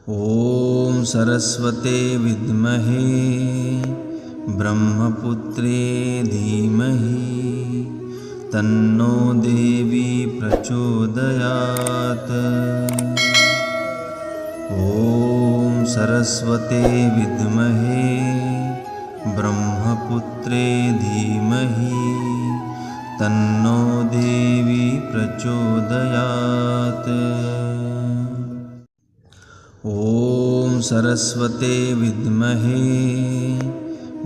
ॐ सरस्वते विद्महे ब्रह्मपुत्रे धीमहि तन्नो देवी प्रचोदयात्। ॐ सरस्वते विद्महे ब्रह्मपुत्रे धीमहि तन्नो देवी प्रचोदयात्। ॐ सरस्वते विद्महे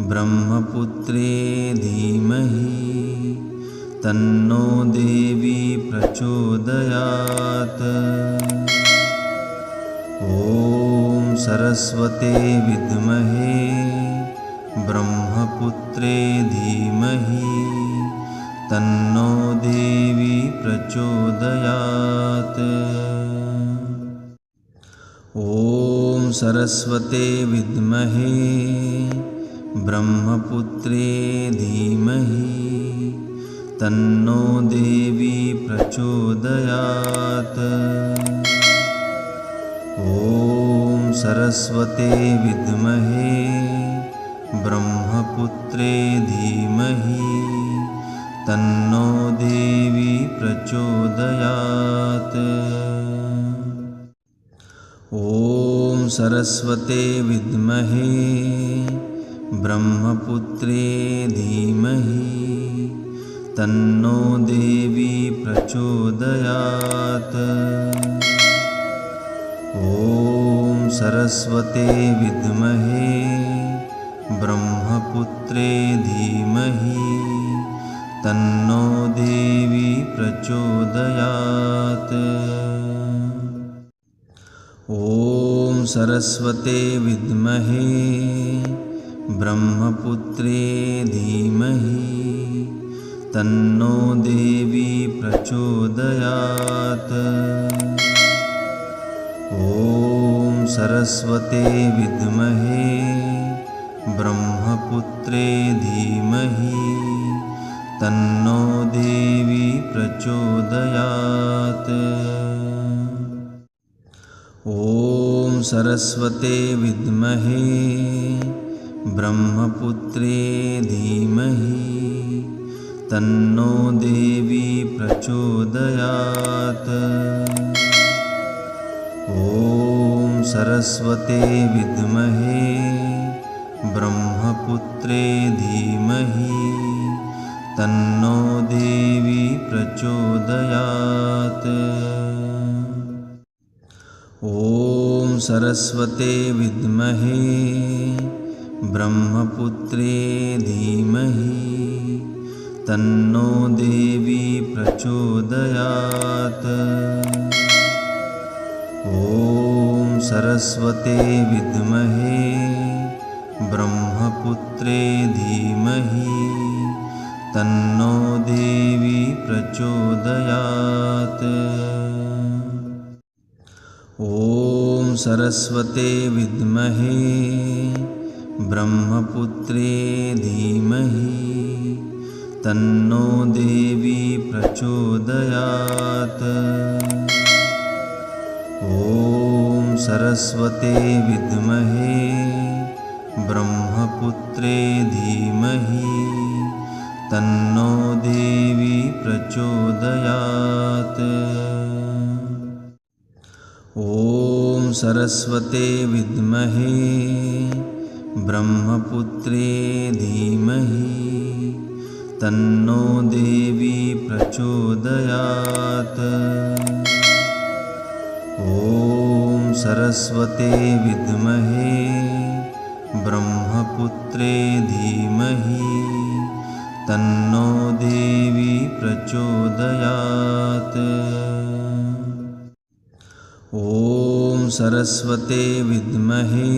ब्रह्मपुत्रे धीमहि तन्नो देवी प्रचोदयात्। ॐ सरस्वते विद्महे ब्रह्मपुत्रे धीमहि तन्नो देवी प्रचोदयात्। ॐ सरस्वते विद्महे ब्रह्मपुत्रे धीमहि तन्नो देवी प्रचोदयात्। ॐ सरस्वते विद्महे ब्रह्मपुत्रे धीमहि तन्नो देवी प्रचोदयात्। ॐ सरस्वते विद्महे ब्रह्मपुत्रे धीमहि तन्नो देवी प्रचोदयात्। ॐ सरस्वते विद्महे ब्रह्मपुत्रे धीमहि तन्नो देवी प्रचोदयात्। ॐ सरस्वते विद्महे ब्रह्मपुत्रे धीमहि तन्नो देवी प्रचोदयात्। ॐ सरस्वते विद्महे ब्रह्मपुत्रे धीमहि तन्नो देवी प्रचोदयात्। ॐ सरस्वते विद्महे ब्रह्मपुत्रे धीमहि तन्नो देवी प्रचोदयात्। ॐ सरस्वते विद्महे ब्रह्मपुत्रे धीमहि तन्नो देवी प्रचोदयात्। ॐ सरस्वते विद्महे ब्रह्मपुत्रे धीमहि तन्नो देवी प्रचोदयात्। ॐ सरस्वते विद्महे ब्रह्मपुत्रे धीमहि तन्नो देवी प्रचोदयात्। ॐ सरस्वते विद्महे ब्रह्मपुत्रे धीमहि तन्नो देवी प्रचोदयात्। ॐ सरस्वते विद्महे ब्रह्मपुत्रे धीमहि तन्नो देवी प्रचोदयात्। ॐ सरस्वते विद्महे ब्रह्मपुत्रे धीमहि तन्नो देवी प्रचोदयात्। ॐ सरस्वते विद्महे ब्रह्मपुत्रे धीमहि तन्नो देवी प्रचोदयात्। ॐ सरस्वते विद्महे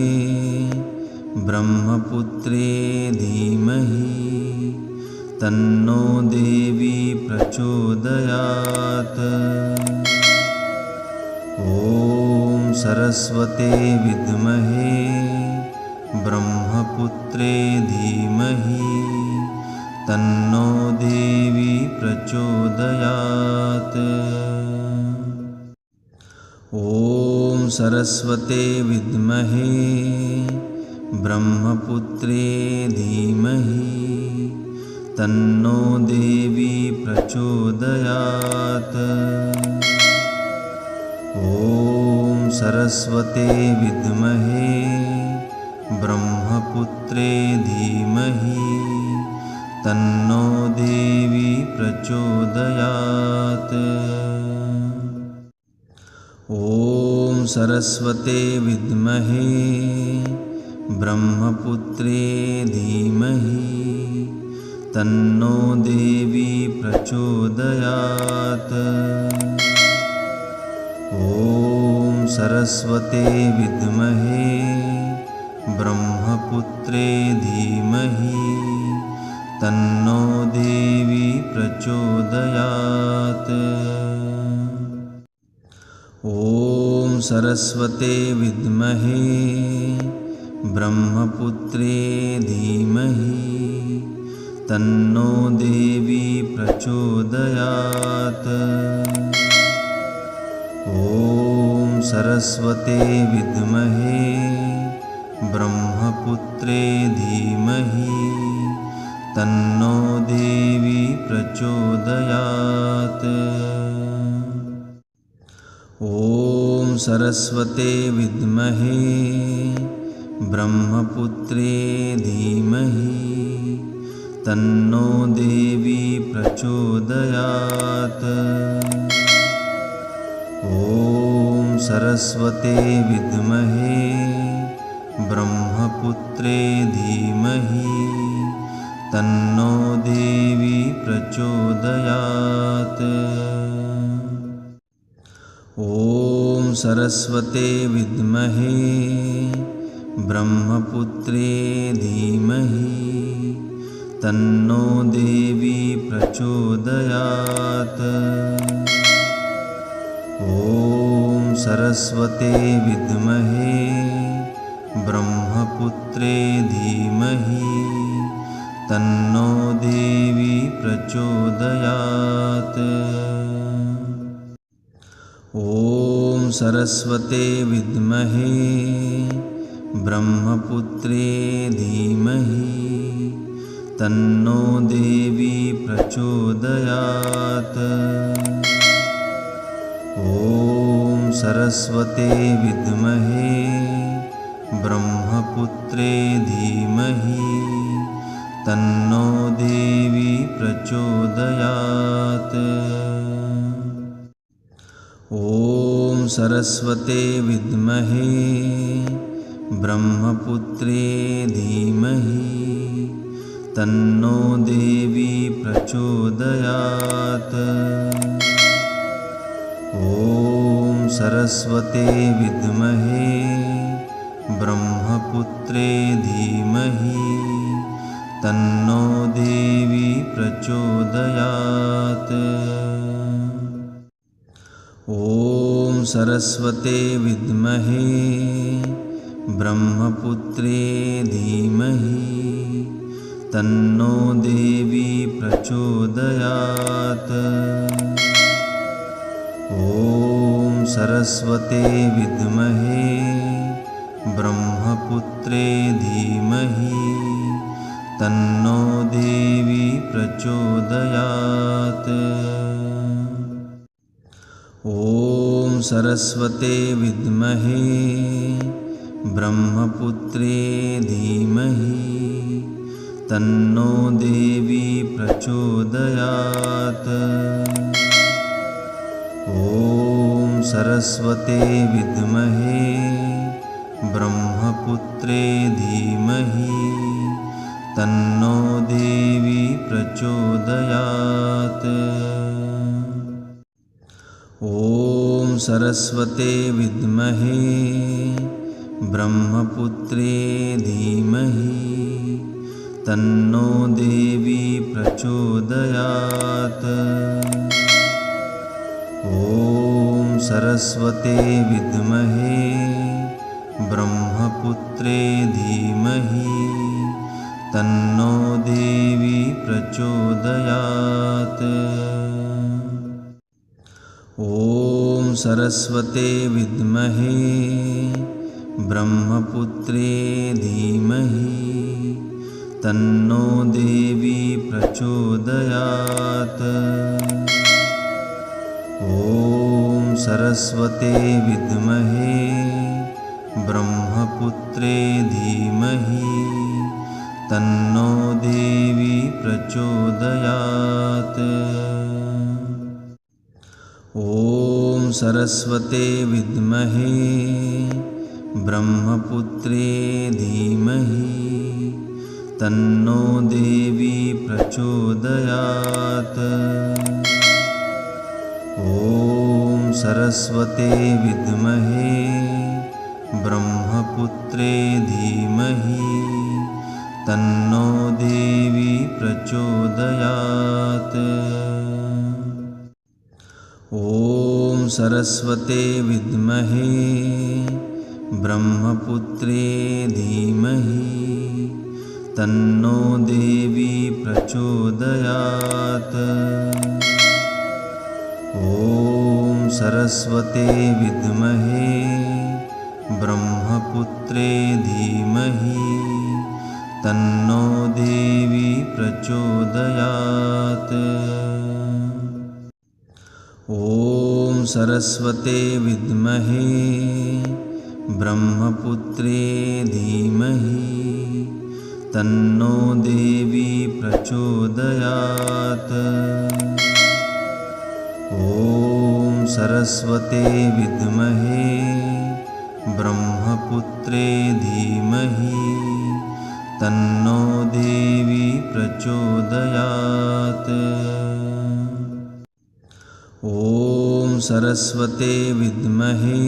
ब्रह्मपुत्रे धीमहि तन्नो देवी प्रचोदयात्। ॐ सरस्वते विद्महे ब्रह्मपुत्रे धीमहि तन्नो देवी प्रचोदयात्। ॐ सरस्वते विद्महे ब्रह्मपुत्रे धीमहि तन्नो देवी प्रचोदयात्। ॐ सरस्वते विद्महे ब्रह्मपुत्रे धीमहि तन्नो देवी प्रचोदयात्। ॐ सरस्वते विद्महे ब्रह्मपुत्रे धीमहि तन्नो देवी प्रचोदयात्। ॐ सरस्वते विद्महे ब्रह्मपुत्रे धीमहि तन्नो देवी प्रचोदयात्। ॐ सरस्वते विद्महे ब्रह्मपुत्रे धीमहि तन्नो देवी प्रचोदयात्। ॐ सरस्वते विद्महे ब्रह्मपुत्रे धीमहि तन्नो देवी प्रचोदयात्। ॐ सरस्वते विद्महे ब्रह्मपुत्रे धीमहि तन्नो देवी प्रचोदयात्। ॐ सरस्वते विद्महे ब्रह्मपुत्रे धीमहि तन्नो देवी प्रचोदयात्। ॐ सरस्वते विद्महे ब्रह्मपुत्रे धीमहि तन्नो देवी प्रचोदयात्। ॐ सरस्वते विद्महे ब्रह्मपुत्रे धीमहि तन्नो देवी प्रचोदयात्। ॐ सरस्वते विद्महे ब्रह्मपुत्रे धीमहि तन्नो देवी प्रचोदयात्। ॐ सरस्वते विद्महे ब्रह्मपुत्रे धीमहि तन्नो देवी प्रचोदयात्। ॐ सरस्वते विद्महे ब्रह्मपुत्रे धीमहि तन्नो देवी प्रचोदयात्। ॐ सरस्वते विद्महे ब्रह्मपुत्रे धीमहि तन्नो देवी प्रचोदयात्। ॐ सरस्वते विद्महे ब्रह्मपुत्रे धीमहि तन्नो देवी प्रचोदयात्। ॐ सरस्वते विद्महे ब्रह्मपुत्रे धीमहि तन्नो देवी प्रचोदयात्। ॐ सरस्वते विद्महे ब्रह्मपुत्रे धीमहि तन्नो देवी प्रचोदयात्। ॐ सरस्वते विद्महे ब्रह्मपुत्रे धीमहि तन्नो देवी प्रचोदयात्। ॐ सरस्वते विद्महे ब्रह्मपुत्रे धीमहि तन्नो देवी प्रचोदयात्। ॐ सरस्वते विद्महे ब्रह्मपुत्रे धीमहि तन्नो देवी प्रचोदयात्। ॐ सरस्वते विद्महे ब्रह्मपुत्रे धीमहि तन्नो देवी प्रचोदयात्। ॐ सरस्वते विद्महे ब्रह्मपुत्रे धीमहि तन्नो देवी प्रचोदयात्। ॐ सरस्वते विद्महे ब्रह्मपुत्रे धीमहि तन्नो देवी प्रचोदयात्। ॐ सरस्वते विद्महे ब्रह्मपुत्रे धीमहि तन्नो देवी प्रचोदयात्। ॐ सरस्वते विद्महे ब्रह्मपुत्रे धीमहि तन्नो देवी प्रचोदयात्। ॐ सरस्वते विद्महे ब्रह्मपुत्रे धीमहि तन्नो देवी प्रचोदयात्। ॐ सरस्वते विद्महे ब्रह्मपुत्रे धीमहि तन्नो देवी प्रचोदयात्। ॐ सरस्वते विद्महे ब्रह्मपुत्रे धीमहि तन्नो देवी प्रचोदयात्। ॐ सरस्वते विद्महे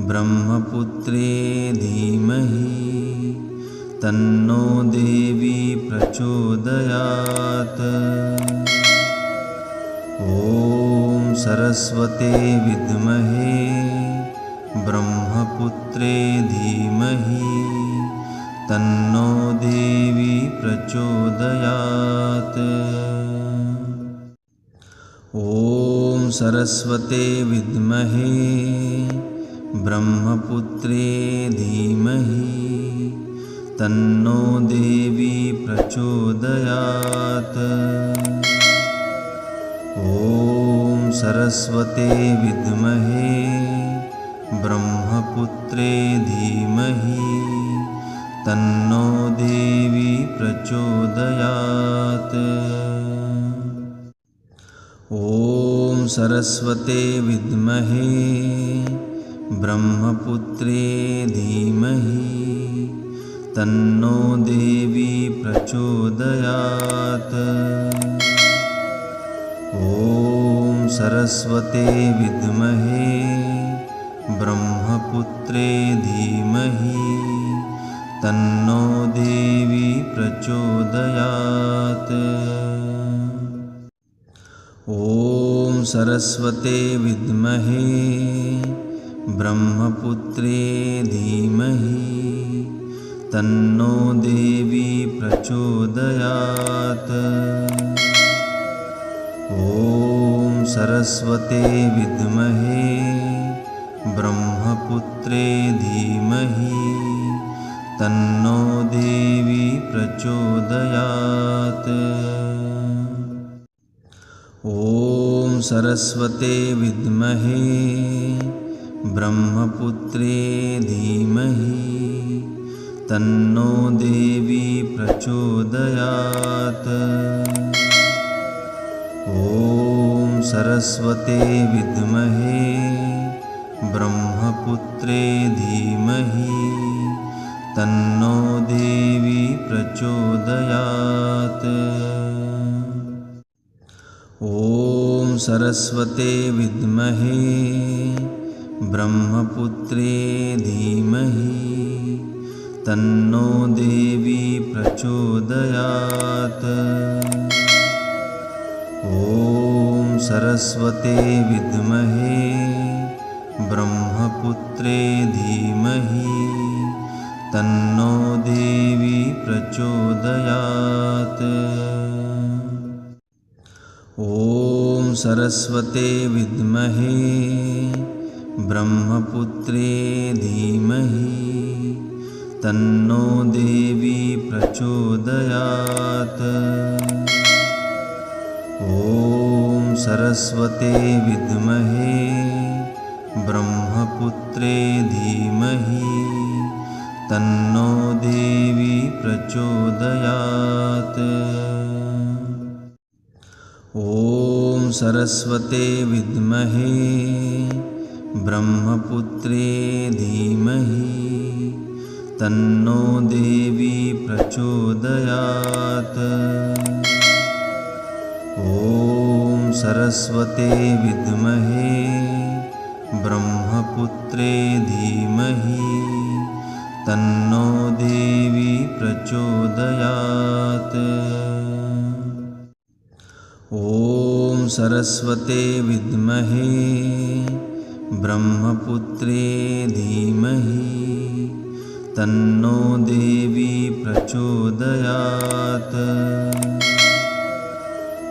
ब्रह्मपुत्रे धीमहि तन्नो देवी प्रचोदयात्। ॐ सरस्वते विद्महे ब्रह्मपुत्रे धीमहि तन्नो देवी प्रचोदयात्। ॐ सरस्वते विद्महे ब्रह्मपुत्रे धीमहि तन्नो देवी प्रचोदयात्। ॐ सरस्वते विद्महे ब्रह्मपुत्रे धीमहि तन्नो देवी प्रचोदयात्। ॐ सरस्वते विद्महे ब्रह्मपुत्रे धीमहि तन्नो देवी प्रचोदयात्। ॐ सरस्वते विद्महे ब्रह्मपुत्रे धीमहि तन्नो देवी प्रचोदयात्। ॐ सरस्वते विद्महे ब्रह्मपुत्रे धीमहि तन्नो देवी प्रचोदयात्। ॐ सरस्वते विद्महे ब्रह्मपुत्रे धीमहि तन्नो देवी प्रचोदयात्। ॐ सरस्वते विद्महे ब्रह्मपुत्रे धीमहि तन्नो देवी प्रचोदयात्। ॐ सरस्वते विद्महे ब्रह्मपुत्रे धीमहि तन्नो देवी प्रचोदयात्। ॐ सरस्वते विद्महे ब्रह्मपुत्रे धीमहि तन्नो देवी प्रचोदयात्। ॐ सरस्वते विद्महे ब्रह्मपुत्रे धीमहि तन्नो देवी प्रचोदयात्। ॐ सरस्वते विद्महे ब्रह्मपुत्रे धीमहि तन्नो देवी प्रचोदयात्। ॐ सरस्वते विद्महे ब्रह्मपुत्रे धीमहि तन्नो देवी प्रचोदयात्। ॐ सरस्वते विद्महे ब्रह्मपुत्रे धीमहि तन्नो देवी प्रचोदयात्। ॐ सरस्वते विद्महे ब्रह्मपुत्रे धीमहि तन्नो देवी प्रचोदयात्। ॐ सरस्वते विद्महे ब्रह्मपुत्रे धीमहि तन्नो देवी प्रचोदयात्।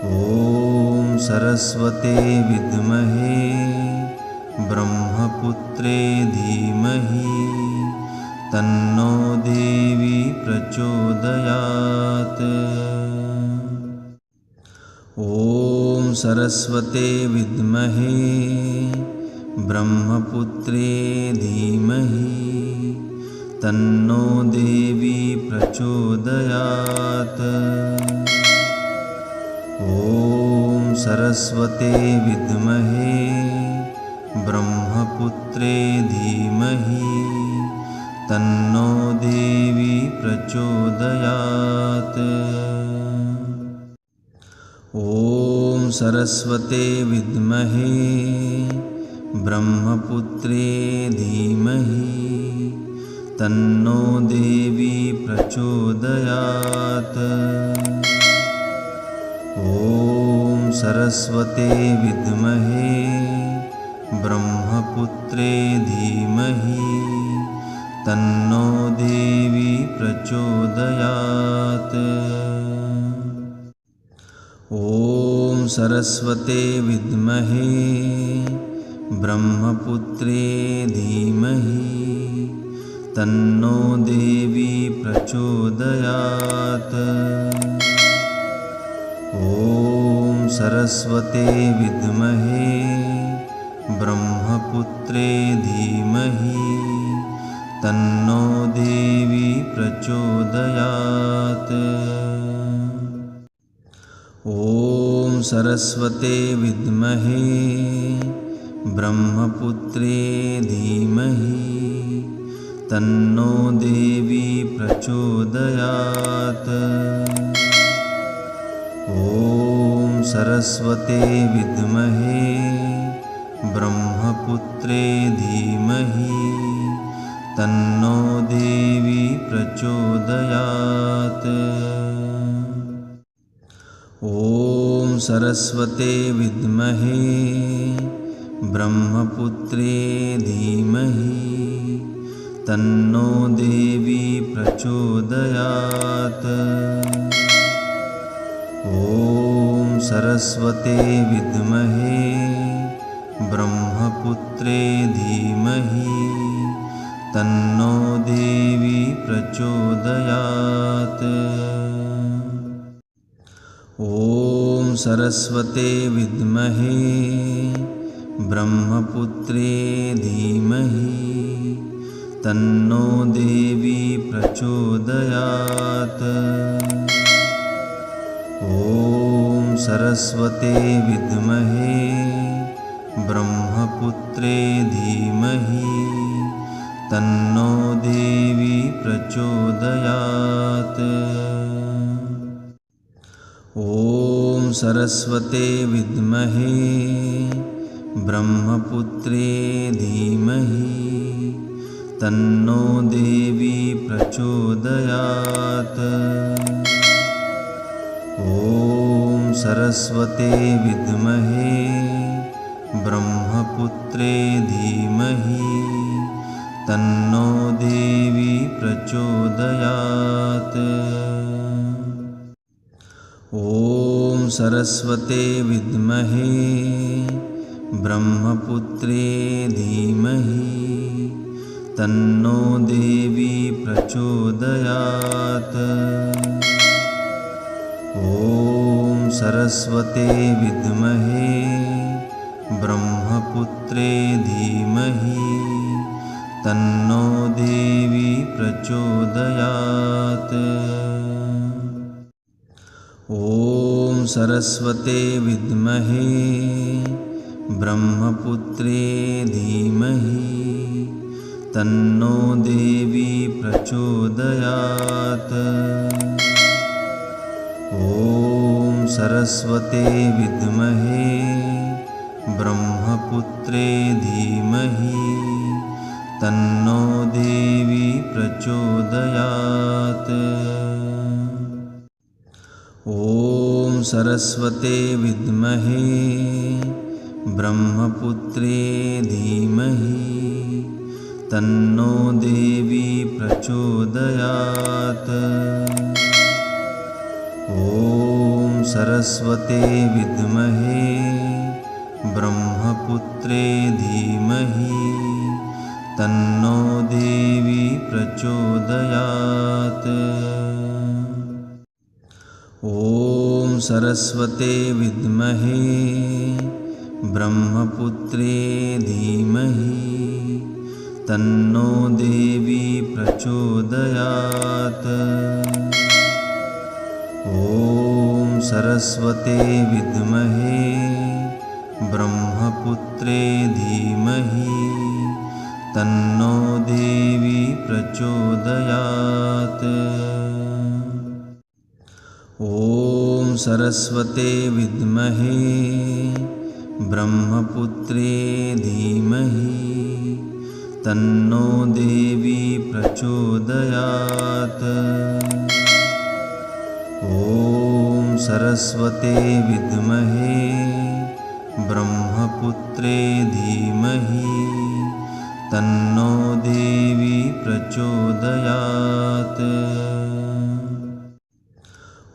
ॐ सरस्वते विद्महे ब्रह्मपुत्रे धीमहि तन्नो देवी प्रचोदयात्। ॐ सरस्वते विद्महे ब्रह्मपुत्रे धीमहि तन्नो देवी प्रचोदयात्। ॐ सरस्वते विद्महे ब्रह्मपुत्रे धीमहि तन्नो देवी प्रचोदयात्। ॐ सरस्वते विद्महे ब्रह्मपुत्रे धीमहि तन्नो देवी प्रचोदयात्। ॐ सरस्वते विद्महे ब्रह्मपुत्रे धीमहि तन्नो देवी प्रचोदयात्। ॐ सरस्वते विद्महे ब्रह्मपुत्रे धीमहि तन्नो देवी प्रचोदयात्। ॐ सरस्वते विद्महे ब्रह्मपुत्रे धीमहि तन्नो देवी प्रचोदयात्। ॐ सरस्वते विद्महे ब्रह्मपुत्रे धीमहि तन्नो देवी प्रचोदयात्। ॐ सरस्वते विद्महे ब्रह्मपुत्रे धीमहि तन्नो देवी प्रचोदयात्। ॐ सरस्वते विद्महे ब्रह्मपुत्रे धीमहि तन्नो देवी प्रचोदयात्। ॐ सरस्वते विद्महे ब्रह्मपुत्रे धीमहि तन्नो देवी प्रचोदयात्। ॐ सरस्वते विद्महे ब्रह्मपुत्रे धीमहि तन्नो देवी प्रचोदयात्। ॐ सरस्वते विद्महे ब्रह्मपुत्रे धीमहि तन्नो देवी प्रचोदयात्। ॐ सरस्वते विद्महे ब्रह्मपुत्रे धीमहि तन्नो देवी प्रचोदयात्। ॐ सरस्वते विद्महे ब्रह्मपुत्रे धीमहि तन्नो देवी प्रचोदयात्। ॐ सरस्वते विद्महे ब्रह्मपुत्रे धीमहि तन्नो देवी प्रचोदयात्। ॐ सरस्वते विद्महे ब्रह्मपुत्रे धीमहि तन्नो देवी प्रचोदयात्। ॐ सरस्वते विद्महे ब्रह्मपुत्रे धीमहि तन्नो देवी प्रचोदयात्। ॐ सरस्वते विद्महे ब्रह्मपुत्रे धीमहि तन्नो देवी प्रचोदयात्। ॐ सरस्वते विद्महे ब्रह्मपुत्रे धीमहि तन्नो देवी प्रचोदयात्। ॐ सरस्वते विद्महे ब्रह्मपुत्रे धीमहि तन्नो देवी प्रचोदयात्। ॐ सरस्वते विद्महे ब्रह्मपुत्रे धीमहि तन्नो देवी प्रचोदयात्। ॐ सरस्वते विद्महे ब्रह्मपुत्रे धीमहि तन्नो देवी प्रचोदयात्। ॐ सरस्वते विद्महे ब्रह्मपुत्रे धीमहि तन्नो देवी प्रचोदयात्। ॐ सरस्वते विद्महे ब्रह्मपुत्रे धीमहि तन्नो देवी प्रचोदयात्। ॐ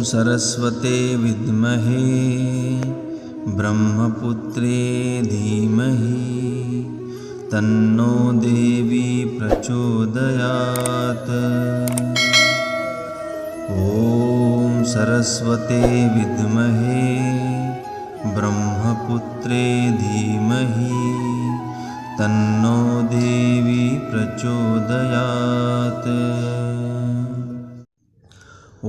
सरस्वते विद्महे ब्रह्मपुत्रे धीमहि तन्नो देवी प्रचोदयात्। ॐ सरस्वते विद्महे ब्रह्मपुत्रे धीमहि तन्नो देवी प्रचोदयात्। ॐ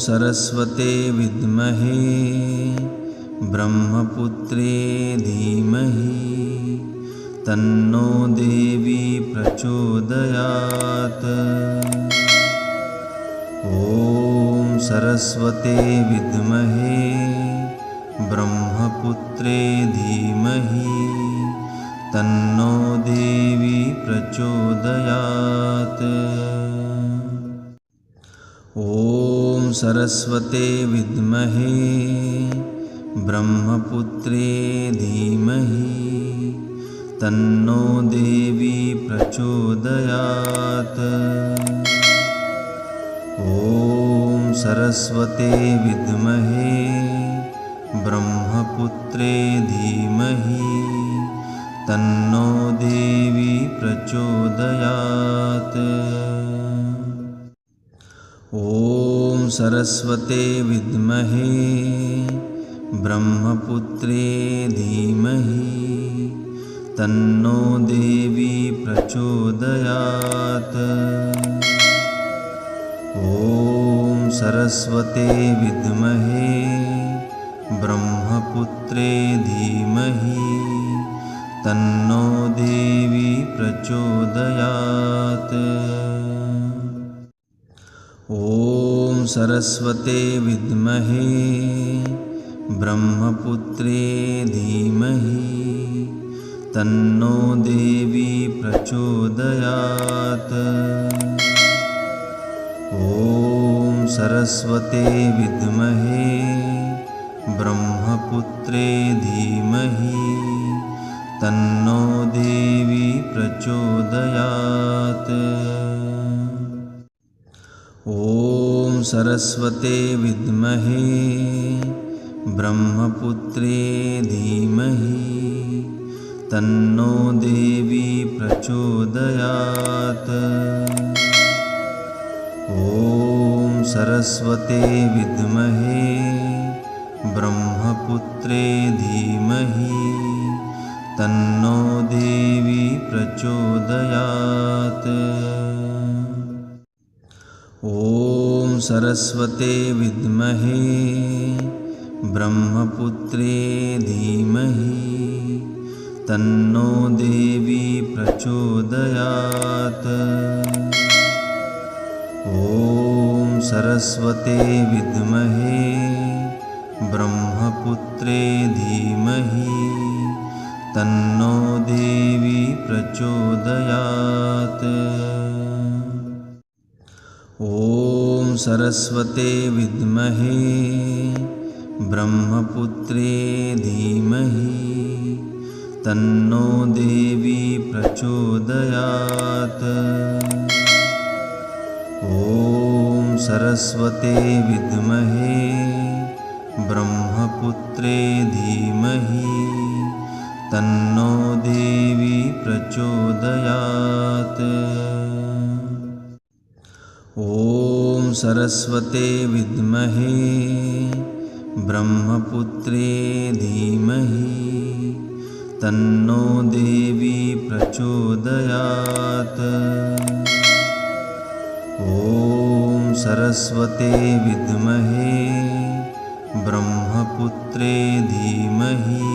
सरस्वते विद्महे ब्रह्मपुत्रे धीमहि तन्नो देवी प्रचोदयात्। ॐ सरस्वते विद्महे ब्रह्मपुत्रे धीमहि तन्नो देवी प्रचोदयात्। ॐ सरस्वते विद्महे ब्रह्मपुत्रे धीमहि तन्नो देवी प्रचोदयात्। ॐ सरस्वते विद्महे ब्रह्मपुत्रे धीमहि तन्नो देवी प्रचोदयात्। ॐ सरस्वते विद्महे ब्रह्मपुत्रे धीमहि तन्नो देवी प्रचोदयात्। ॐ सरस्वते विद्महे ब्रह्मपुत्रे धीमहि तन्नो देवी प्रचोदयात्। ॐ सरस्वते विद्महे ब्रह्मपुत्रे धीमहि तन्नो देवी प्रचोदयात्। ॐ सरस्वते विद्महे ब्रह्मपुत्रे धीमहि तन्नो देवी प्रचोदयात्। ॐ सरस्वते विद्महे ब्रह्मपुत्रे धीमहि तन्नो देवी प्रचोदयात्। ॐ सरस्वते विद्महे ब्रह्मपुत्रे धीमहि तन्नो देवी प्रचोदयात्। ॐ सरस्वते विद्महे ब्रह्मपुत्रे धीमहि तन्नो देवी प्रचोदयात्। ॐ सरस्वते विद्महे ब्रह्मपुत्रे धीमहि तन्नो देवी प्रचोदयात्। ॐ सरस्वते विद्महे ब्रह्मपुत्रे धीमहि तन्नो देवी प्रचोदयात्। ॐ सरस्वते विद्महे ब्रह्मपुत्रे धीमहि तन्नो देवी प्रचोदयात्। ॐ सरस्वते विद्महे ब्रह्मपुत्रे धीमहि तन्नो देवी प्रचोदयात्। ॐ सरस्वते विद्महे ब्रह्मपुत्रे धीमहि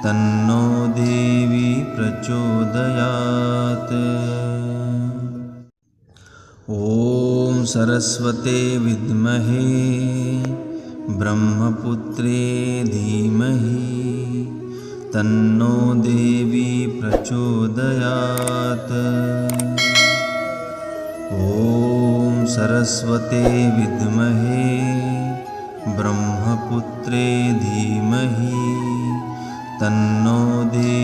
तन्नो देवी प्रचोदयात्। ॐ सरस्वते विद्महे ब्रह्मपुत्रे धीमहि तन्नो देवी प्रचोदयात्। ॐ सरस्वते विद्महे ब्रह्मपुत्रे धीमहि तन्नो देवी